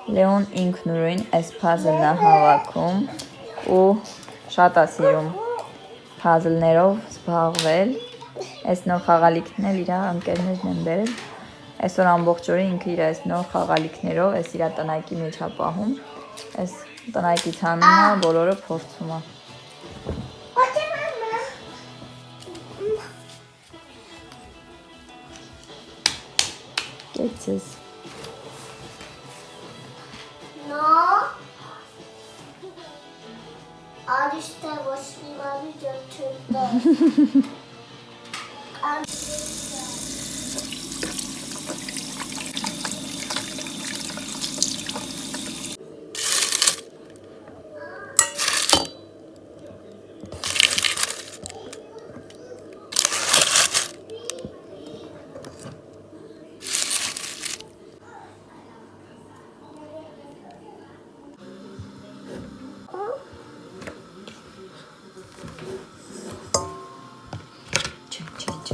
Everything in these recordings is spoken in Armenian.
Լեոն ինքնուրույն այս փազլն է հավաքում ու շատ է սիրում փազլներով զբաղվել։ Այս նոր խաղալիքն էլ իր ընկերներն են բերել։ Այսօր ամբողջ օրը ինքը իր այս նոր խաղալիքներով այս իր տնայքի մեջ է պահում։ Այս տնայքից հանում է, բոլորը փորձում է։ Կեցես։ No. Arista was my video.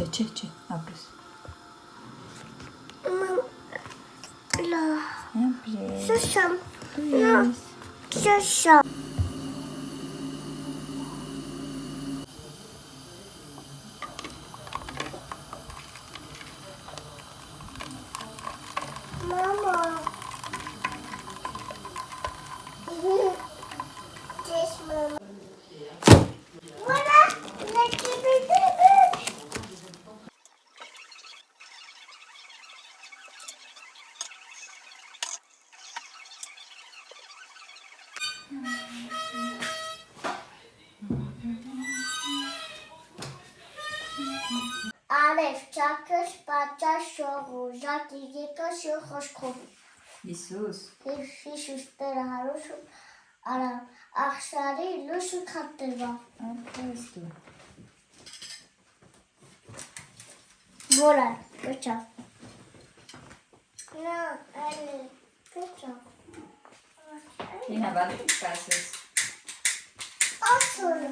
Չէ, ապրես։ Շշամ։ Շշամ։ Mama. This mama. Արև ճակս պատճար շողու, ժատի եկա շոխոշքով։ Իսուս։ Հիշուս տերը հարուշում, արամ, աղշարի լուշու կատերվա։ Ապրես դու։ Որան, կոչավ։ Նա, այլի, կոչավ։ Ինա բալի կասես։ Ասորը։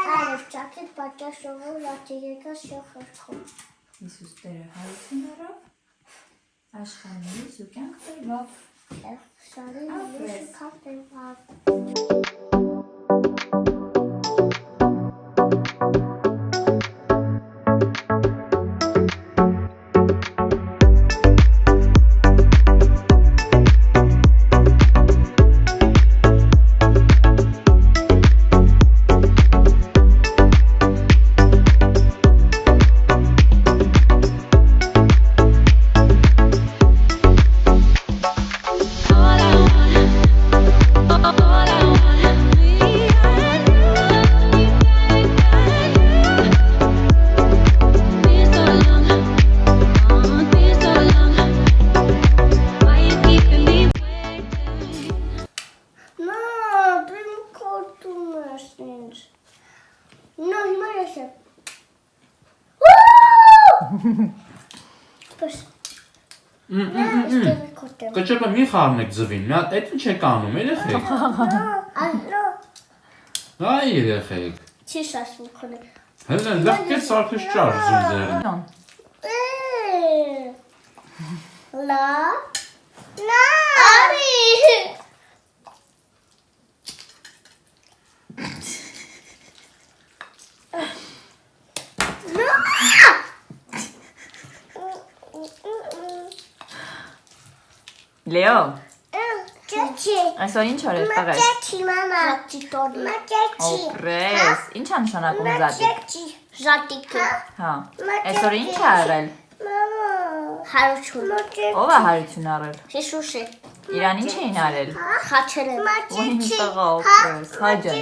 Արև ճակս պատճար շողու, ժատի եկա շոխոշքով։ Իսուս տերը հարություն առավ, աշխանների սուկյանք տերվավ։ Աղշարի լուշու կատերվա։ Կճեպը մի խառնեք ձվին, մի հատ էդ ինչ եք անում, երեխեք։ Այ երեխեք։ Չի շաշվում քոնեք։ Հենց լղկեց սարքես ճարժում ձերին։ Լա։ Նա։ Արի։ Լեո, Ճաչի։ այսօր ինչ օր ես տղես։ Ճաչի մամա։ Ճաչի տորն։ Ճաչի։ Օպրես, ինչ է նշանակում զատիկ։ Ժատիկը։ Հա, այսօր ինչ է արել։ Մամա։ Հարություն։ Ով է հարություն արել։ Հիշուշի։ Իրան ինչ էին արել։ Խաչել են։ Ու ինչ տղա օպրես, հաջան։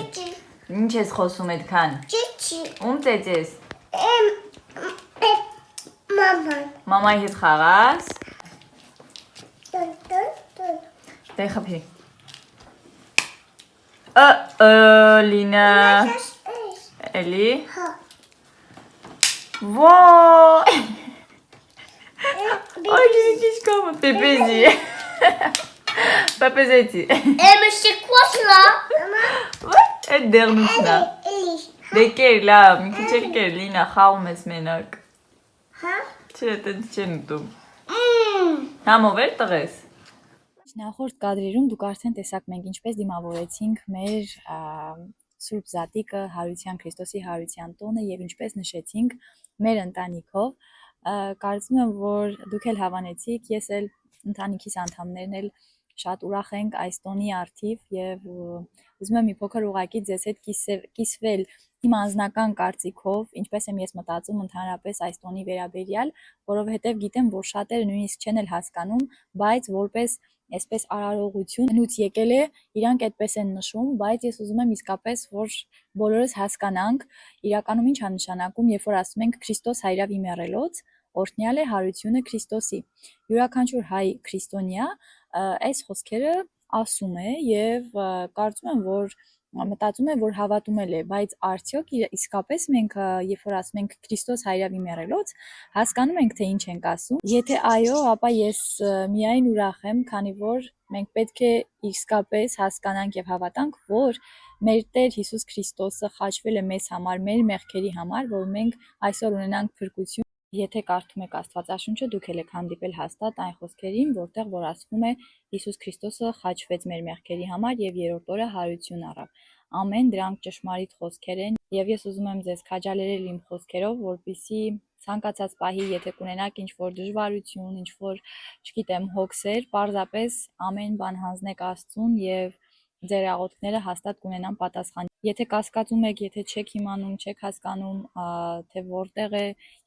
Ինչ ես խոսում այդքան։ Ճիչի։ Ում ծեծես։ Մամա։ Մամայի հետ խաղաս։ Տուն։ Դե խփի։ Լինա։ Էլի։ Հա։ Ոայ։ Ой, видишь, como Пепези. Пепезети. Mais c'est quoi cela? Այդ դեռնուցն է։ Դեկեր լավ, մի քիչ էլ կեր Լինա խաղում ես մենակ։ Հա? Չէ, տենց չեն ուտում։ Համով էլ տղես։ Նախորդ կադրերում դուք արդեն տեսաք մենք ինչպես դիմավորեցինք մեր Սուրբ Զատիկը հարության Քրիստոսի հարության տոնը եւ ինչպես նշեցինք մեր ընտանիքով։ Կարծում եմ, որ դուք էլ հավանեցիք, ես էլ ընտանիքիս անդամներն էլ շատ ուրախ ենք այս տոնի առթիվ եւ ուզում եմ մի փոքր ուղղակի ձեզ հետ կիսվել իմ անձնական կարծիքով, ինչպես եմ ես մտածում ընդհանրապես այս տոնի վերաբերյալ, որովհետեւ գիտեմ, որ շատերը նույնիսկ չեն էլ հասկանում, բայց որպես այսպես արարողություն հնուց եկել է, իրանք այդպես են նշում, բայց ես ուզում եմ իսկապես, որ բոլորս հասկանանք, իրականում ինչ է նշանակում, երբ որ ասում ենք Քրիստոս հայրավ իմ եռելոց, օրհնյալ է հարությունը Քրիստոսի։ Յուրաքանչյուր հայ քրիստոնյա այս խոսքերը ասում է եւ կարծում եմ, որ մտածում է, որ հավատում է, բայց արդյոք իսկապես մենք երբ որ ասում ենք Քրիստոս հայրավ իմ եռելոց, հասկանում ենք թե ինչ ենք ասում։ Եթե այո, ապա ես միայն ուրախ եմ, քանի որ մենք պետք է իսկապես հասկանանք եւ հավատանք, որ մեր Տեր Հիսուս Քրիստոսը խաչվել է մեզ համար, մեր մեղքերի համար, որ մենք այսօր ունենանք փրկություն։ Եթե կարդում եք Աստվածաշունչը, դուք էլ եք հանդիպել հաստատ այն խոսքերին, որտեղ որ ասվում է Հիսուս Քրիստոսը խաչվեց մեր մեղքերի համար եւ երրորդ օրը հարություն առավ։ Ամեն դրանք ճշմարիտ խոսքեր են եւ ես ուզում եմ ձեզ քաջալերել իմ խոսքերով, որպեսզի ցանկացած պահի, եթե կունենաք ինչ-որ դժվարություն, ինչ-որ, չգիտեմ, հոգսեր, պարզապես ամեն բան հանձնեք Աստծուն եւ ձեր աղոթքները հաստատ կունենան պատասխան։ Եթե կասկածում եք, եթե չեք իմանում, չեք հասկանում, թե որտեղ է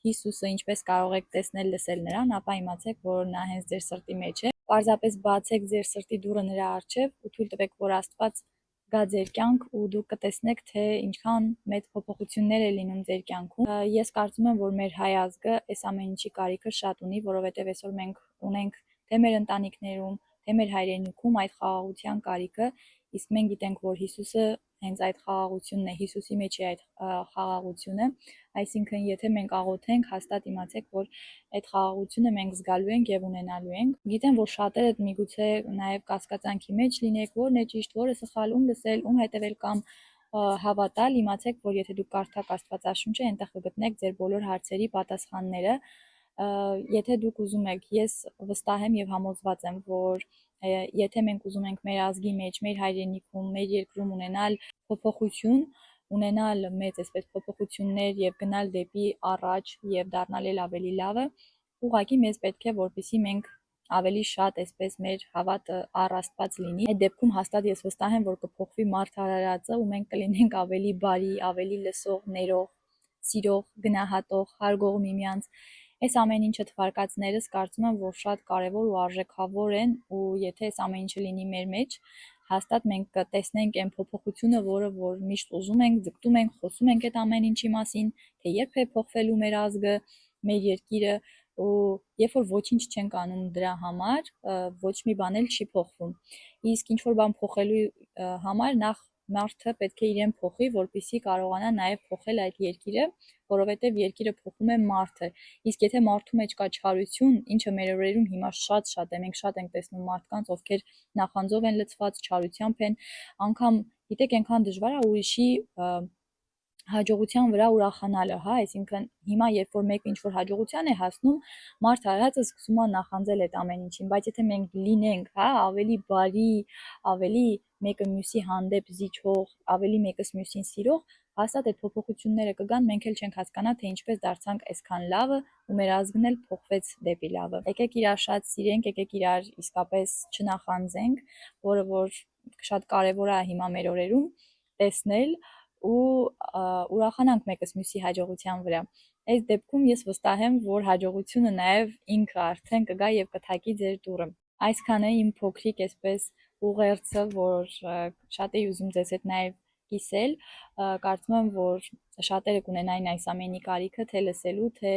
Հիսուսը, ինչպես կարող եք տեսնել, լսել նրան, ապա իմացեք, որ նա հենց ձեր սրտի մեջ է։ Պարզապես բացեք ձեր սրտի դուռը նրա առջև ու թույլ տվեք, որ Աստված գա ձեր կյանք ու դուք կտեսնեք, թե ինչքան մեծ փոփոխություններ է լինում ձեր կյանքում։ Ես կարծում եմ, որ մեր հայ ազգը այս ամեն ինչի կարիքը շատ ունի, որովհետև այսօր մենք ունենք թե մեր ընտանիքներում, թե մեր հայրենիքում այդ խաղաղության կարիքը, իսկ մենք գիտենք, որ Հիսուսը հենց այդ խաղաղությունն է, Հիսուսի մեջ է այդ խաղաղությունը, այսինքն եթե մենք աղոթենք, հաստատ իմացեք, որ այդ խաղաղությունը մենք զգալու ենք եւ ունենալու ենք։ Գիտեմ, որ շատերը միգուցե նաեւ կասկածանքի մեջ լինեք, որն է ճիշտ, որը սխալ, ում լսել, ում հետևել կամ հավատալ, իմացեք, որ եթե դուք կարդաք Աստվածաշունչը, այնտեղ կգտնեք ձեր բոլոր հարցերի պատասխանները։ Եթե դուք ուզում եք, ես վստահ եմ եւ համոզված եմ, որ եթե մենք ուզում ենք մեր ազգի մեջ, մեր հայրենիքում, մեր երկրում ունենալ փոփոխություն, ունենալ մեծ այսպես փոփոխություններ եւ գնալ դեպի առաջ եւ դառնալ ավելի լավը, ուղղակի մեզ պետք է, որպեսզի մենք ավելի շատ այսպես մեր հավատը առ Աստված լինի։ Այդ դեպքում հաստատ ես վստահ եմ, որ կփոխվի մարդ արարածը ու մենք կլինենք ավելի բարի, ավելի լսող, ներող, սիրող, գնահատող, հարգող միմյանց։ Այս ամեն ինչը թվարկածներս կարծում եմ, որ շատ կարևոր ու արժեքավոր են ու եթե այս ամեն ինչը լինի մեր մեջ, հաստատ մենք կտեսնենք այն փոփոխությունը, որը որ միշտ ուզում ենք, ձգտում ենք, խոսում ենք այդ ամեն ինչի մասին, թե երբ է փոխվելու մեր ազգը, մեր երկիրը ու երբ որ ոչինչ չենք անում դրա համար, ոչ մի բան էլ չի փոխվում։ Իսկ ինչ որ բան փոխելու համար նախ մարդը պետք է իրեն փոխի, որպեսզի կարողանա նաև փոխել այդ երկիրը, որովհետև երկիրը փոխում է մարդը։ Իսկ եթե մարդու մեջ կա չարություն, ինչը մեր օրերում հիմա շատ է, մենք շատ ենք տեսնում մարդկանց, ովքեր նախանձով են լցված, չարությամբ են, անգամ գիտեք, այնքան դժվար է ուրիշի հաջողության վրա ուրախանալը, հա, այսինքն հիմա երբ որ մեկը ինչ-որ հաջողության է հասնում, մարդ արածը սկսում է նախանձել այդ ամեն ինչին, բայց եթե մենք լինենք, հա, ավելի բարի, ավելի մեկը մյուսի հանդեպ զիջող, ավելի մեկս մյուսին սիրող, հաստատ այդ փոփոխությունները կգան, մենք էլ չենք հասկանա, թե ինչպես դարձանք այսքան լավը ու մեր ազգն էլ փոխվեց դեպի լավը։ Եկեք իրար շատ սիրենք, եկեք իրար իսկապես չնախանձենք, որը որ շատ կարևոր է հիմա մեր օրերում տեսնել ու ուրախանանք մեկս մյուսի հաջողության վրա։ Այս դեպքում ես վստահ եմ, որ հաջողությունը նաև ինքը արդեն կգա եւ կթակի ձեր դուռը։ Այսքան է իմ փոքրիկ այսպես ուղերձը, որ շատ էի ուզում ձեզ հետ նաև կիսել, կարծում եմ, որ շատերը կունենային այս ամենի կարիքը, թե լսելու, թե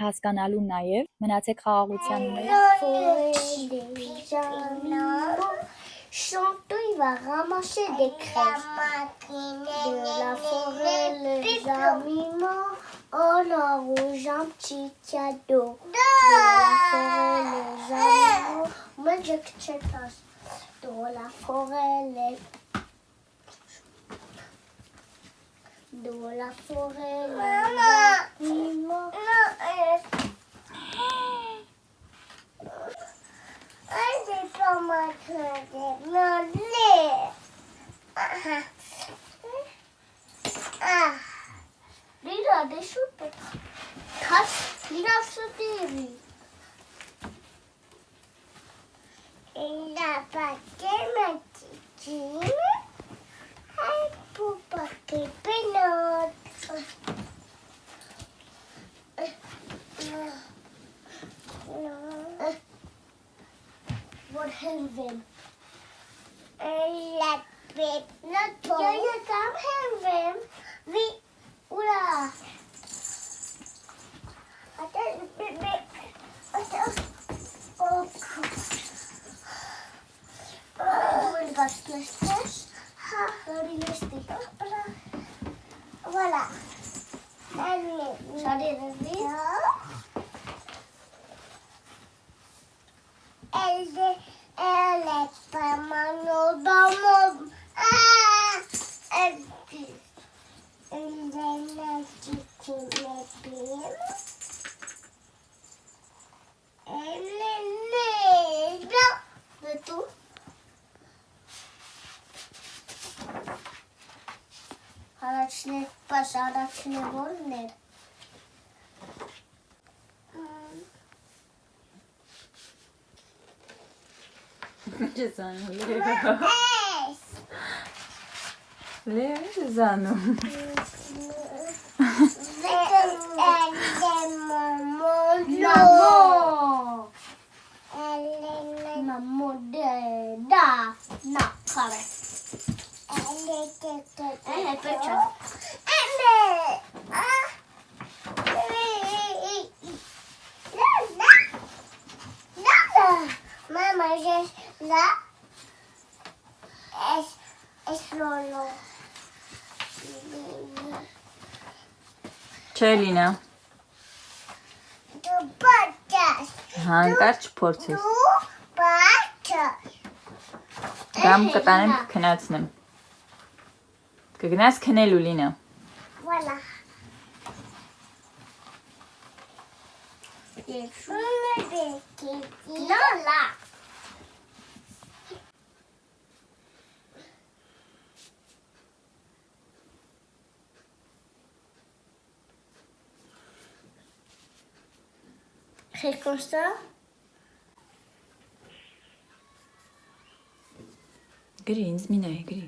հասկանալու նաև։ Մնացեք խաղաղության մեջ։ Chantons, il va ramasser des crèches de la forêt, les animaux. On arrange un petit cadeau de la forêt, les animaux. Moi, je passe dans la forêt, les animaux. Lira, deixa eu pegar. Lira, subir. Ela bateu titinha. Ai, pupa, que penoto. What heaven? Ela penoto. Jag kan heaven. Vi, ura. Voilà. Allez, elle est pas mal dans mon... Elle est la petite épine. Elle est née de tout. Araçlı baş araçlı volner. Zanu. Mama, là, es lolo. Չելինա։ Du patas. Հանկարծ չփորձես։ Du patas. Կամ կտանեմ կքնացնեմ։ Կգնաս քնելու Լինա։ Voilà. Non, là. C'est comme ça. Գրի, ինձ մի նայ, գրի։